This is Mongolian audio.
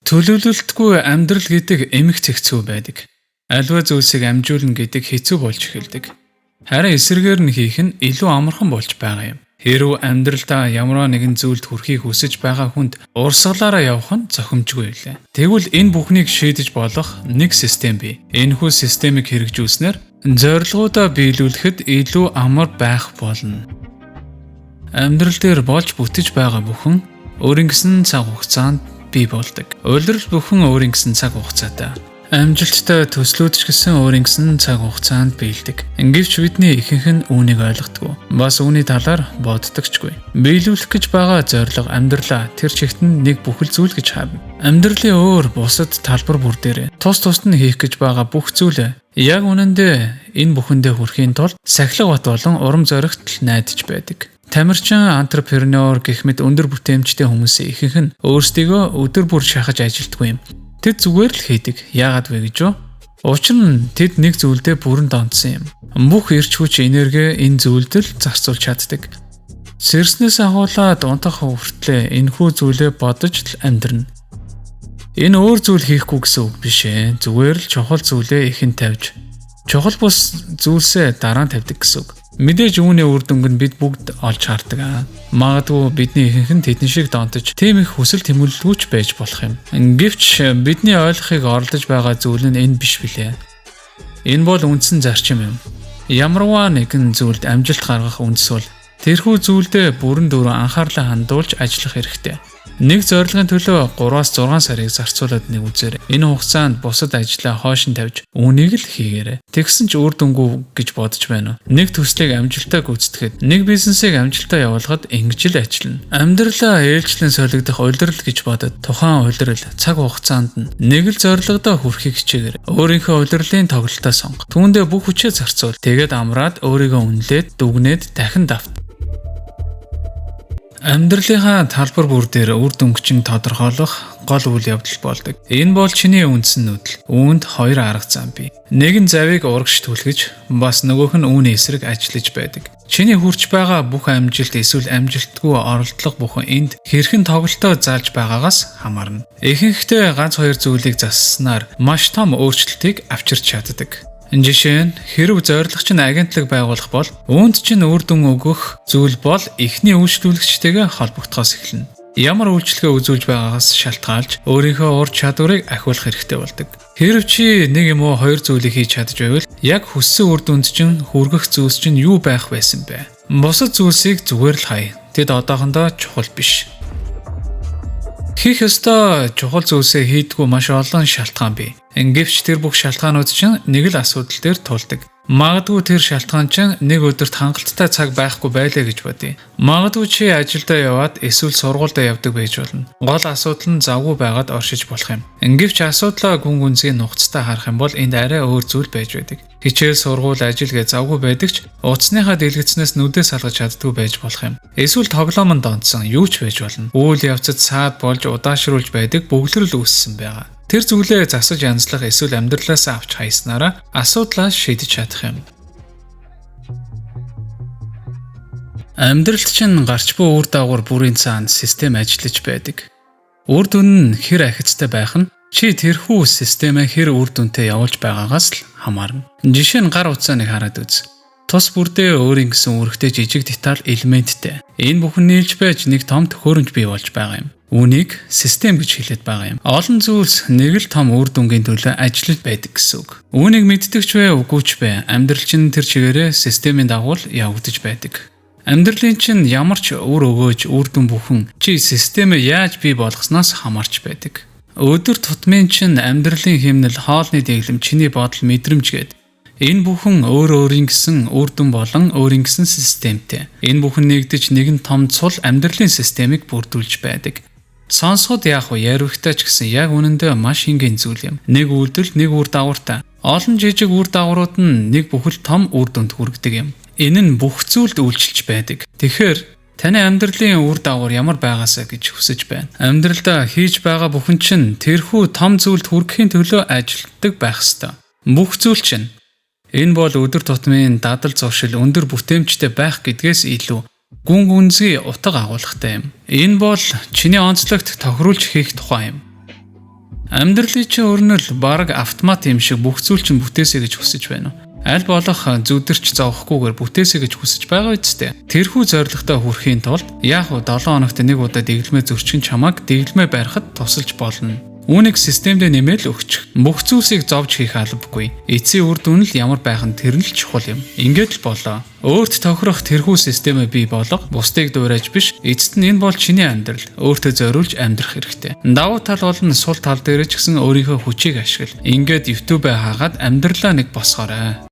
Төлөвлөлтгүй амьдрал гэдэг эмх зэгцүү байдаг. Аливаа зүйлсийг амжуулна гэдэг хэцүү болж эхэлдэг. Харин эсрэгээр нь хийх нь илүү амархан болж байгаа юм. Хэрв амьдралдаа ямар нэгэн зүйлд хүрэхийг хүсэж байгаа хүнд урсгалаараа явах нь зохимжгүй байлаа. Тэгвэл энэ бүхнийг шийдэж болох нэг систем бий. Энэхүү системийг хэрэгжүүлснээр зорилгоудаа биелүүлэхэд илүү амар байх болно. Амьдрал дээр болж бүтэж байгаа бүхэн өөрийн гэсэн цаг хугацаанд бий болдог. Улирал бүхэн өөрийн гэсэн цаг хугацаатай. Амжилттай төслүүдч гэсэн өөрийн гэсэн цаг хугацаанд биелдэг. Ингивч бидний ихэнх нь үүнийг ойлгодгүй. Бас үүний талаар боддогчгүй. Биелүүлэх гэж байгаа зорилго амьдралаа тэр чигт нь нэг бүхэл зүйл гэж харна. Амьдралын өөр бусад талбар бүр дээр тус тусад нь хийх гэж байгаа бүх зүйл яг үнэндээ энэ бүхэндээ хүрэхийн тулд сахилга бат болон урам зоригт найдаж байдаг. Тамирчин, антрепренер гэх мэт өндөр бүтээмжтэй хүмүүсийн ихэнх нь өөрсдийгөө өдөр бүр шахаж ажилтгүй юм. Тэд зүгээр л хийдэг. Яагаад вэ гэж вэ? Учир нь тэд нэг зүйлдээ бүрэн донтсон юм. Бүх эрч хүч энерги энэ зүйлд л зарцуулж чаддаг. Сэрснээс ахуулаад унтах хүртлээр энэхүү зүйлээ бодож л амьдрна. Энэ өөр зүйл хийхгүй гэсэн үг биш ээ. Зүгээр л чухал зүйлээ ихэнд тавьж, чухал бус зүйлсээ дараа нь тавьдаг гэсэн үг. Мэдээж үүний үр дүнг нь бид бүгд олж хардаг. Магадгүй бидний ихэнх нь тэдэн шиг донтож, тийм их хүсэл тэмүүлэлгүйч байж болох юм. Гэвч бидний ойлгохыг оролдож байгаа зүйл нь энэ биш билээ. Энэ бол үндсэн зарчим юм. Ямарваа нэгэн зүйлд амжилт гаргах үндэс бол тэрхүү зүйлдээ бүрэн дүүрэн анхаарлаа хандуулж ажиллах хэрэгтэй. Нэг зорилгын төлөө 3-6 сарыг зарцуулаад нэг үзээрэй. Энэ хугацаанд бусад ажлаа хойш нь тавьж үүнийг л хийгээрэй. Тэгсэн ч үр дүнгүй гэж бодож байна уу? Нэг төслийг амжилттай гүйцэтгэхэд, нэг бизнесийг амжилттай явуулахад ингэж л ажиллана. Амьдралаа ээлжлэн солигдох улирал гэж бодоод тухайн улирал цаг хугацаанд нь нэг л зорилгодоо хүрэхийг хичээгээрэй. Өөрийнхөө улирлын тоглолтоо сонго. Түүндээ бүх хүчээ зарцуул. Тэгээд амраад өөрийгөө үнэлээд, дүгнээд дахин давт. Амьдралынхаа талбар бүр дээр үр дүнгийн тодорхойлох гол үйл явдал болдог. Энэ бол чиний үндсэн нүүдэл. Үүнд хоёр арга зам бий. Нэг нь завийг урагш түлхэж, бас нөгөөх нь үүний эсрэг ажиллаж байдаг. Чиний хүрч байгаа бүх амжилт эсвэл амжилтгүй оролдлого бүхэн энд хэрхэн тоглолтоо заалж байгаагаас хамаарна. Ихэнхдээ ганц хоёр зүйлийг засснаар маш том өөрчлөлтийг авчирч чаддаг. Жишээ нь хэрв зорилго чинь агентлаг байгуулах бол үүнд чинь үр дүн өгөх зүйл бол эхний үйлчлүүлэгчтэйгээ холбогдохоос эхэлнэ. Ямар үйлчлэгээ үзүүлж байгаагаас шалтгаалж өөрийнхөө ур чадварыг ахиулах хэрэгтэй болдог. Хэрв чи нэг юм уу хоёр зүйлийг хийж чадж байвал яг хүссэн үр дүнд чинь хүргэх зүйлс чинь юу байх байсан бэ? Бусад зүйлсийг зүгээр л хай. Тэд одоохондоо чухал биш. Хийх ёстой чухал зүйлсээ хийдгүү маш олон шалтгаан бий. Гэвч тэр бүх шалтгаанууд чинь нэг л асуудал дээр тулдаг. Магадгүй тэр шалтгаан чинь нэг өдөрт хангалттай цаг байхгүй байлаа гэж бодъё. Магадгүй чи ажилдаа яваад эсвэл сургуульдаа явдаг байж болно. Гол асуудал нь завгүй байгаад оршиж болох юм. Гэвч асуудлаа гүн гүнзгий нухацтай харах юм бол энд арай өөр зүйл байж байдаг. Хичээл, сургууль, ажил гэж завгүй байдаг ч утасныхаа дэлгэцнээс нүдээ салгаж чаддгүй байж болох юм. Эсвэл тоглоомонд донтсон юу ч байж болно. Үйл явцад саад болж удаашруулж байдаг бөглөрөл үүссэн байгаа. Тэр зүйлээ засаж янзлах эсвэл амьдралаас авч хайснараа асуудлаа шийдэж чадах юм. Амьдралд чинь гарч буй үр дагавар бүрийн цаана систем ажиллаж байдаг. Үр дүн нь хэр ахицтай байх нь чи тэрхүү системээ хэр үр дүнтэй явуулж байгаагаас л хамаарна. Жишээ нь гар утсааныг хараад үз. Тус бүрдээ өөрийн гэсэн үүрэгтэй жижиг деталь элементтэй. Энэ бүхэн нийлж байж нэг том төхөөрөмж бий болж байгаа юм. Үүнийг систем гэж хэлээд байгаа юм. Олон зүйлс нэг л том үр дүнгийн төлөө ажиллаж байдаг гэсэн үг. Үүнийг мэддэгч вэ, үгүй ч вэ, амьдрал чинь тэр чигээрээ системийн дагуу явагдаж байдаг. Амьдралын чинь ямар ч үр өгөөж үр дүн бүхэн чи системээ яаж бий болгосноос хамаарч байдаг. Өдөр тутмын чинь амьдралын хэмнэл, хоолны дэглэм, чиний бодол, мэдрэмж гээд энэ бүхэн өөрийн гэсэн үр дүн болон өөрийн гэсэн системтэй. Энэ бүхэн нэгдэж нэгэн том цул амьдралын системийг бүрдүүлж байдаг. Сонсоход яг яригтай ч гэсэн яг үнэндээ маш энгийн зүйл юм. Нэг үйлдэл, нэг үр дагавартай. Олон жижиг үр дагаврууд нь нэг бүхэл том үр дүнд хүргэдэг юм. Энэ нь бүх зүйлд үйлчилж байдаг. Тэгэхээр таны амьдралын үр дагавар ямар байгаасаа гэж хүсэж байна. Амьдралдаа хийж байгаа бүхэн чинь тэрхүү том зүйлд хүрэхийн төлөө ажилладаг байх ёстой. Бүх зүйл чинь энэ бол өдөр тутмын дадал зуршил өндөр бүтээмжтэй байх гэдгээс илүү гүн гүнзгий утга агуулгатай юм. Энэ бол чиний онцлогт тохируулж хийх тухай юм. Амьдралын чинь өрнөл бараг автомат юм шиг бүх зүйл чинь бүтээсэй гэж хүсэж байна уу? Аль болох зүдэрч зовхгүйгээр бүтээсэй гэж хүсэж байгаа үсттэй. Тэрхүү зорилготой хүрэхийн тулд яг 7 хоногт нэг удаа дэглэмээ зөрчин чамааг дэглэмээ барихад тусалж болно. Үүнийг системдээ нэмэл өгчих. Бүх зүйлсийг зовж хийх албагүй. Эцсийн үр дүн л ямар байх нь тэр нь л чухал юм. Ингээд л болоо. Өөрт тохирох тэрхүү системээ бий болго, бусдыг дуурайж биш, эцэст нь энэ бол чиний амьдрал. Өөртөө зориулж амьдрах хэрэгтэй. Давуу тал бол сул тал дээр ч гэсэн өөрийнхөө хүчийг ашигла. Ингээд YouTube-ээ хаагаад амьдралаа нэг босгоорой.